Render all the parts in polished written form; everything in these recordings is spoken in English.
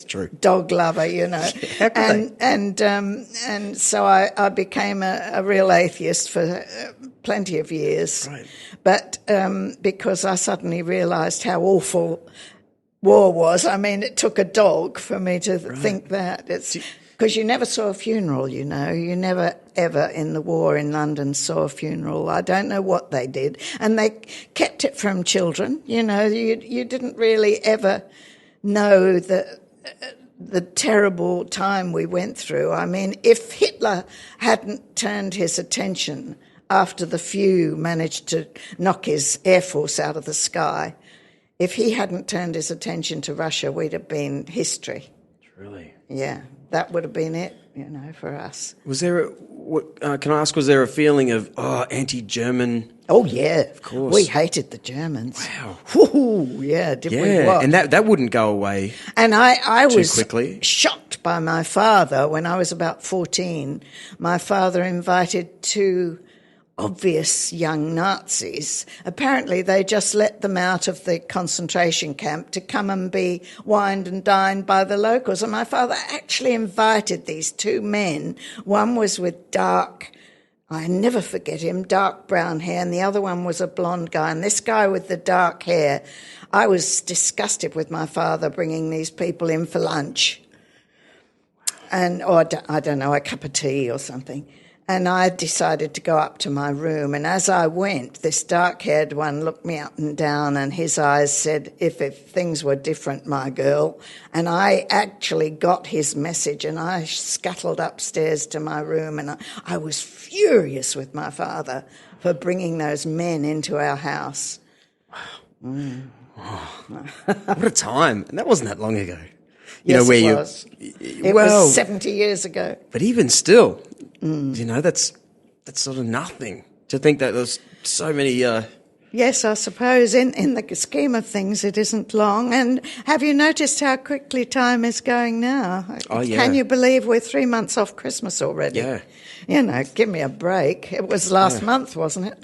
True. dog lover, you know. And so I became a real atheist for plenty of years. Right. But because I suddenly realised how awful war was. I mean, it took a dog for me to think that. It's because you never saw a funeral, you know. You never, ever in the war in London saw a funeral. I don't know what they did. And they kept it from children, you know. You didn't really ever know the terrible time we went through. I mean, if Hitler hadn't turned his attention after the few managed to knock his air force out of the sky, if he hadn't turned his attention to Russia, we'd have been history. Really? Yeah, that would have been it, you know, for us. Was there can I ask, was there a feeling of, anti-German? Oh, yeah. Of course. We hated the Germans. Wow. Ooh, yeah, did we what? And that wouldn't go away And I was quickly. shocked by my father when I was about 14. My father invited two obvious young Nazis. Apparently they just let them out of the concentration camp to come and be wined and dined by the locals. And my father actually invited these two men. One was with I never forget him, dark brown hair, and the other one was a blonde guy. And this guy with the dark hair, I was disgusted with my father bringing these people in for lunch. Or I don't know, a cup of tea or something. And I decided to go up to my room. And as I went, this dark-haired one looked me up and down, and his eyes said, if things were different, my girl. And I actually got his message, and I scuttled upstairs to my room, and I was furious with my father for bringing those men into our house. Wow. Mm. Oh, what a time. And that wasn't that long ago. Yes, it was. It was 70 years ago. But even still, you know, that's sort of nothing. To think that there's so many... Yes, I suppose in the scheme of things it isn't long. And have you noticed how quickly time is going now? Oh, yeah. Can you believe we're 3 months off Christmas already? Yeah. You know, give me a break. It was last month, wasn't it?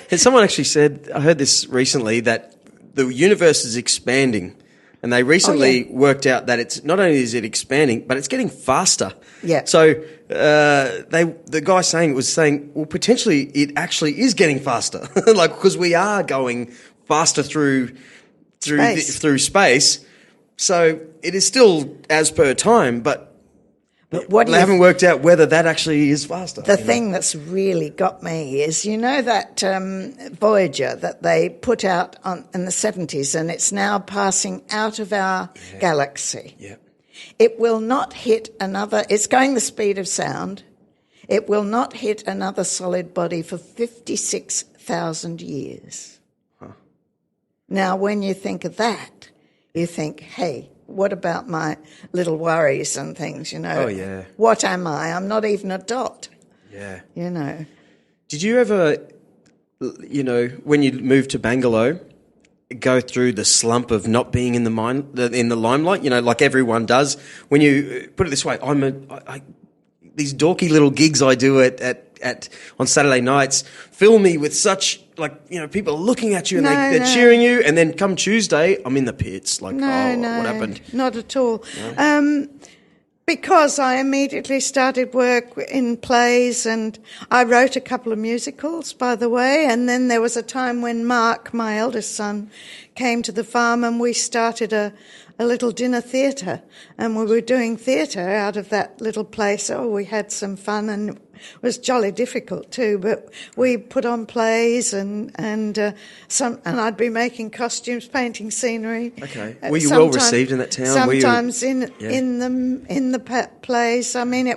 And someone actually said, I heard this recently, that the universe is expanding. And they recently worked out that it's not only is it expanding, but it's getting faster. Yeah. So the guy saying it was saying, well, potentially it actually is getting faster, like because we are going faster through space. So it is still as per time, but they haven't worked out whether that actually is faster. The thing that's really got me is, you know, that Voyager that they put out in the 70s, and it's now passing out of our galaxy. Yeah. It will not hit it's going the speed of sound. It will not hit another solid body for 56,000 years. Huh. Now, when you think of that, you think, hey, what about my little worries and things, you know? Oh, yeah. What am I? I'm not even a dot. Yeah. You know. Did you ever, you know, when you moved to Bangalore, go through the slump of not being in the limelight, you know, like everyone does? When you put it this way, these dorky little gigs I do on Saturday nights fill me with such, like, you know, people are looking at you and they're cheering you, and then come Tuesday, I'm in the pits. Like, what happened? Not at all. No? Because I immediately started work in plays, and I wrote a couple of musicals, by the way, and then there was a time when Mark, my eldest son, came to the farm and we started a little dinner theatre, and we were doing theatre out of that little place. Oh, we had some fun, and it was jolly difficult too, but we put on plays and I'd be making costumes, painting scenery. Okay. Were you well received in that town? Sometimes in the plays. I mean,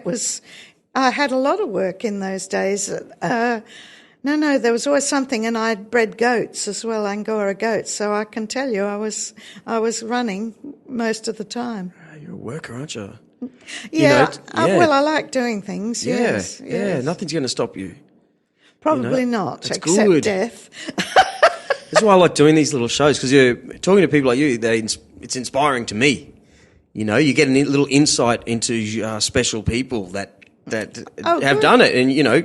I had a lot of work in those days. No, there was always something, and I'd bred goats as well, Angora goats. So I can tell you, I was running most of the time. You're a worker, aren't you? Yeah, well, I like doing things. Yeah, yes. Nothing's going to stop you. Probably not, That's except good. death. That's why I like doing these little shows, because you're talking to people like you. It's inspiring to me. You know, you get a little insight into special people that have done it, and you know.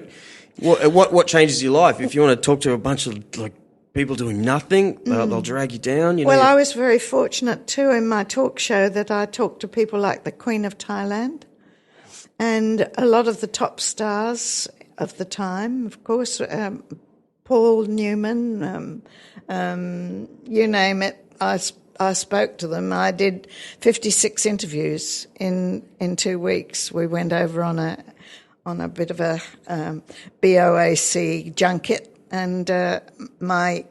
What changes your life? If you want to talk to a bunch of like people doing nothing. They'll drag you down. Well, I was very fortunate too in my talk show that I talked to people like the Queen of Thailand and a lot of the top stars of the time, of course, Paul Newman, you name it. I spoke to them. I did 56 interviews in 2 weeks. We went over on a bit of a BOAC junket, and my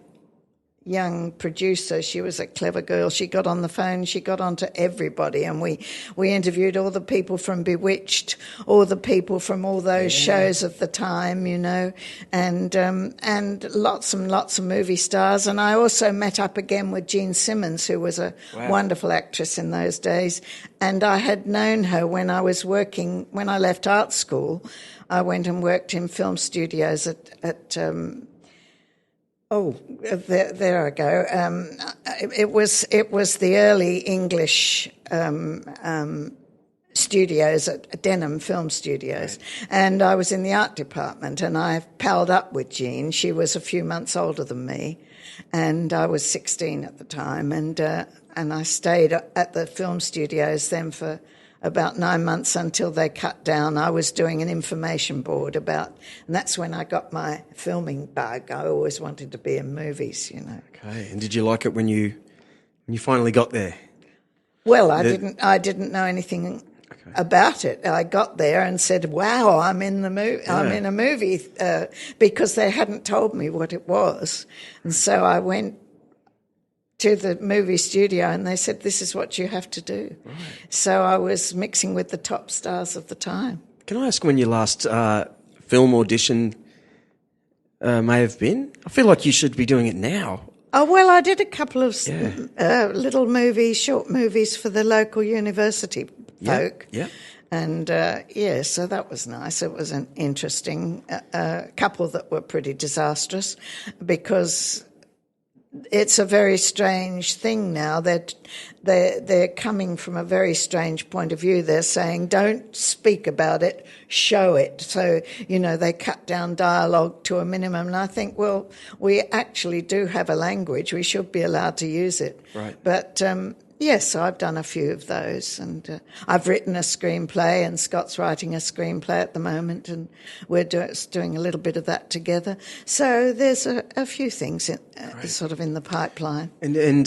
young producer, she was a clever girl. She got on the phone, she got on to everybody, and we interviewed all the people from Bewitched, all the people from all those shows of the time, you know, and lots and lots of movie stars. And I also met up again with Jean Simmons, who was a wonderful actress in those days. And I had known her when I left art school. I went and worked in film studios at there I go. It was the early English studios at Denham Film Studios, and I was in the art department. And I palled up with Jean. She was a few months older than me, and I was 16 at the time. And I stayed at the film studios then for about 9 months until they cut down. I was doing an information board and that's when I got my filming bug. I always wanted to be in movies, you know. Okay, and did you like it when you finally got there? Well, I didn't know anything about it. I got there and said, "Wow, I'm in the movie. Yeah. I'm in a movie," because they hadn't told me what it was, and so I went to the movie studio and they said, "This is what you have to do." Right. So I was mixing with the top stars of the time. Can I ask when your last film audition may have been? I feel like you should be doing it now. Oh, well, I did a couple of little movies, short movies for the local university folk. Yeah. And, so that was nice. It was an interesting couple that were pretty disastrous because it's a very strange thing now that they're coming from a very strange point of view. They're saying, don't speak about it, show it. So, you know, they cut down dialogue to a minimum. And I think, well, we actually do have a language. We should be allowed to use it. Right. But, yes, I've done a few of those, and I've written a screenplay, and Scott's writing a screenplay at the moment, and we're doing a little bit of that together. So there's a few things sort of in the pipeline. And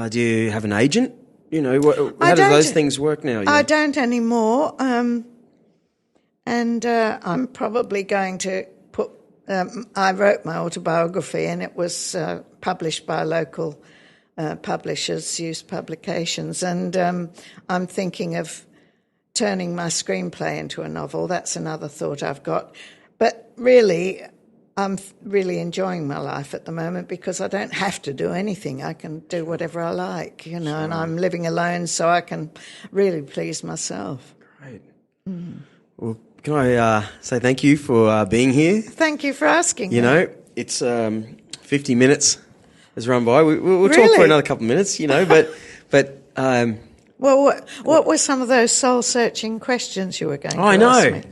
do you have an agent? You know, how do those things work now? I don't anymore, and I'm probably going to put. I wrote my autobiography, and it was published by local publishers, Youth Publications, and I'm thinking of turning my screenplay into a novel. That's another thought I've got. But really, I'm really enjoying my life at the moment because I don't have to do anything. I can do whatever I like, you know, sure. And I'm living alone, so I can really please myself. Great. Mm. Well, can I say thank you for being here? Thank you for asking. You know, it's 50 minutes has run by. We'll talk for another couple of minutes, you know, but well, what were some of those soul-searching questions you were going to ask me?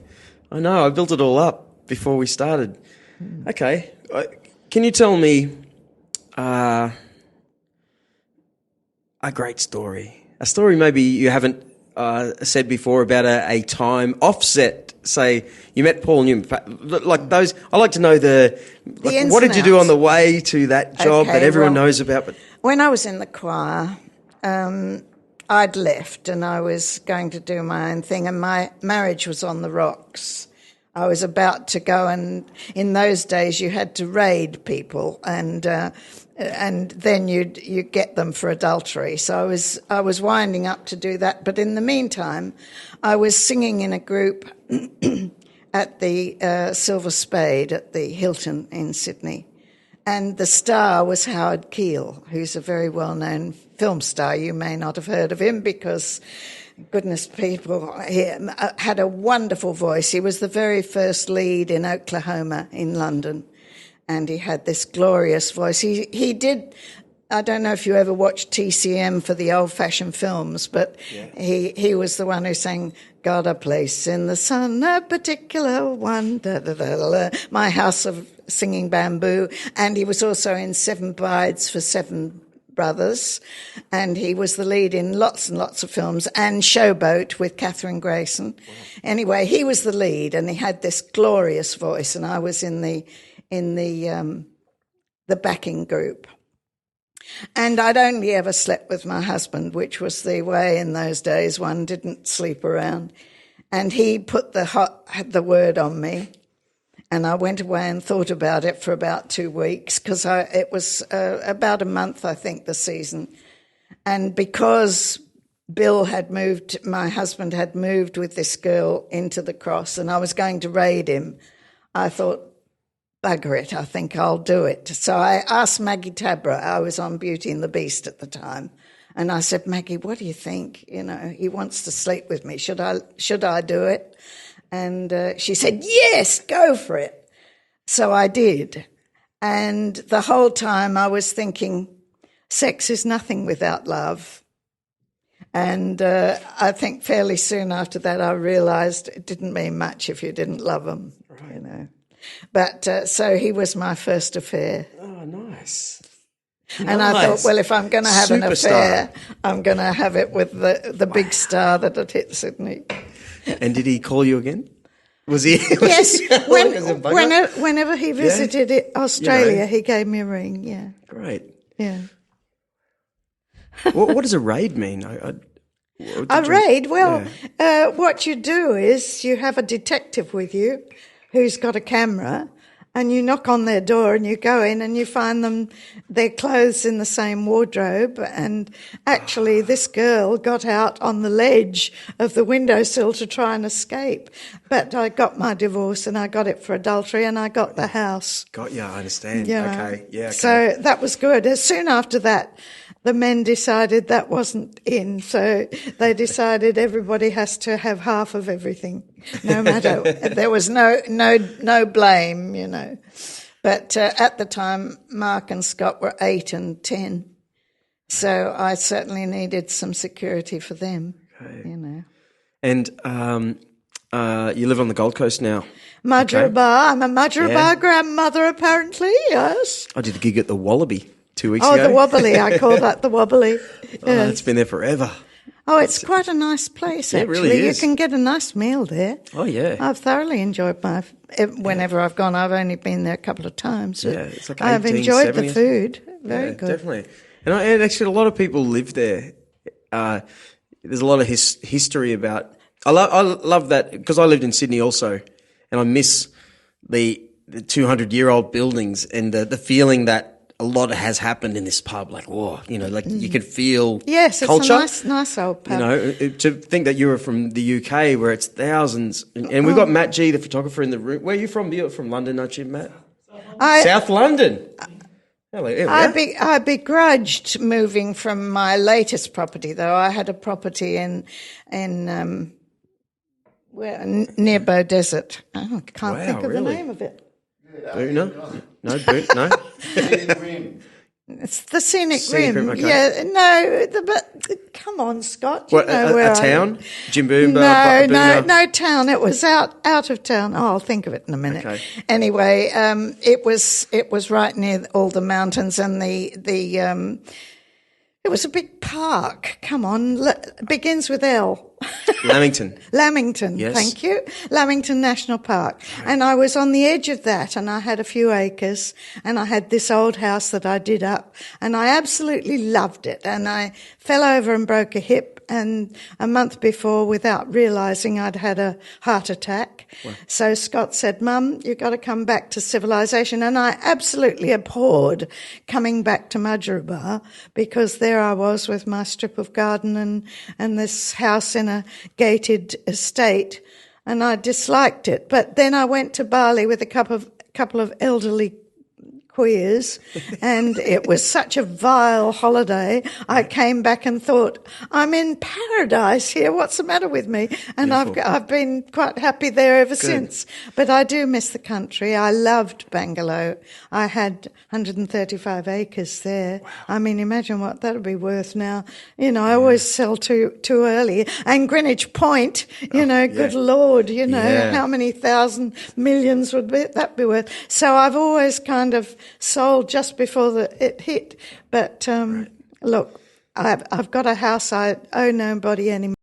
I know. I built it all up before we started. Okay. Can you tell me a great story? A story maybe you haven't said before about a time offset. Say you met Paul Newman, like those. I like to know what did you do on the way to that job that everyone knows about. But when I was in the choir, I'd left and I was going to do my own thing, and my marriage was on the rocks. I was about to go, and in those days you had to raid people, and then you'd get them for adultery. So I was winding up to do that. But in the meantime, I was singing in a group at the Silver Spade at the Hilton in Sydney. And the star was Howard Keel, who's a very well-known film star. You may not have heard of him because, goodness people, he had a wonderful voice. He was the very first lead in Oklahoma in London. And he had this glorious voice. He did I don't know if you ever watched TCM for the old-fashioned films, but he was the one who sang, "Got a place in the sun, a particular one, da, da, da, da, da, my house of singing bamboo." And he was also in Seven Brides for Seven Brothers, and he was the lead in lots and lots of films, and Showboat with Catherine Grayson. Wow. Anyway, he was the lead, and he had this glorious voice, and I was in the backing group. And I'd only ever slept with my husband, which was the way in those days. One didn't sleep around. And he put the word on me. And I went away and thought about it for about 2 weeks, because it was about a month, I think, the season. And because Bill had moved, my husband had moved with this girl into the Cross, and I was going to raid him, I thought, bugger it, I think I'll do it. So I asked Maggie Tabra, I was on Beauty and the Beast at the time, and I said, "Maggie, what do you think? You know, he wants to sleep with me. Should I do it?" And she said, "Yes, go for it." So I did. And the whole time I was thinking, sex is nothing without love. And I think fairly soon after that I realised it didn't mean much if you didn't love him, you know. But so he was my first affair. Oh, nice. And I thought, well, if I'm going to have an affair, I'm going to have it with the big star that had hit Sydney. And did he call you again? Was he? Yes. Whenever he visited Australia, he gave me a ring. Yeah. Great. Yeah. What does a raid mean? Raid? Well, what you do is you have a detective with you who's got a camera, and you knock on their door and you go in and you find them, their clothes in the same wardrobe. And actually this girl got out on the ledge of the windowsill to try and escape. But I got my divorce and I got it for adultery and I got the house. Got you, I understand. You know? Okay, yeah. Okay. So that was good. As soon after that, the men decided that wasn't in, so they decided everybody has to have half of everything, no matter. There was no blame, you know. But at the time, Mark and Scott were 8 and 10, so I certainly needed some security for them, you know. And you live on the Gold Coast now. Madraba. I'm a Madraba grandmother, apparently. Yes. I did a gig at the Wallaby 2 weeks ago. Oh, the Wobbly. I call that the Wobbly. Yes. It's been there forever. Oh, it's quite a nice place, actually. It really is. You can get a nice meal there. Oh, yeah. I've thoroughly enjoyed whenever I've gone. I've only been there a couple of times. Yeah, it's like I've enjoyed the food. Very good. Definitely. And actually, a lot of people live there. There's a lot of history about... I love that, because I lived in Sydney also, and I miss the 200-year-old buildings and the feeling that a lot has happened in this pub. Like, whoa, you know, like you could feel culture. It's a nice old pub. You know, to think that you were from the UK where it's thousands. And we've got Matt G, the photographer, in the room. Where are you from? You're from London, aren't you, Matt? South London. I begrudged moving from my latest property, though. I had a property in near Bow Desert. I can't think of the name of it. Boona? No, no. Scenic Rim. It's the Scenic Rim. Okay. Yeah, no, but come on, Scott. You know a town? Jimboomba? No town. It was out of town. Oh, I'll think of it in a minute. Okay. Anyway, it was right near all the mountains and it was a big park. Come on, begins with L. Lamington. Lamington, yes. Thank you. Lamington National Park. Right. And I was on the edge of that, and I had a few acres, and I had this old house that I did up, and I absolutely loved it. And I fell over and broke a hip, and a month before, without realising, I'd had a heart attack. Wow. So Scott said, "Mum, you've got to come back to civilization." And I absolutely abhorred coming back to Madraba, because there I was with my strip of garden and this house in a gated estate, and I disliked it. But then I went to Bali with a couple of elderly, queers, and it was such a vile holiday. I came back and thought, I'm in paradise here. What's the matter with me? And I've been quite happy there ever since. But I do miss the country. I loved Bangalore. I had 135 acres there. Wow. I mean, imagine what that would be worth now. You know, I always sell too early. And Greenwich Point, good Lord, how many thousand millions would that be worth? So I've always kind of sold just before it hit. But look, I've got a house. I owe nobody anymore.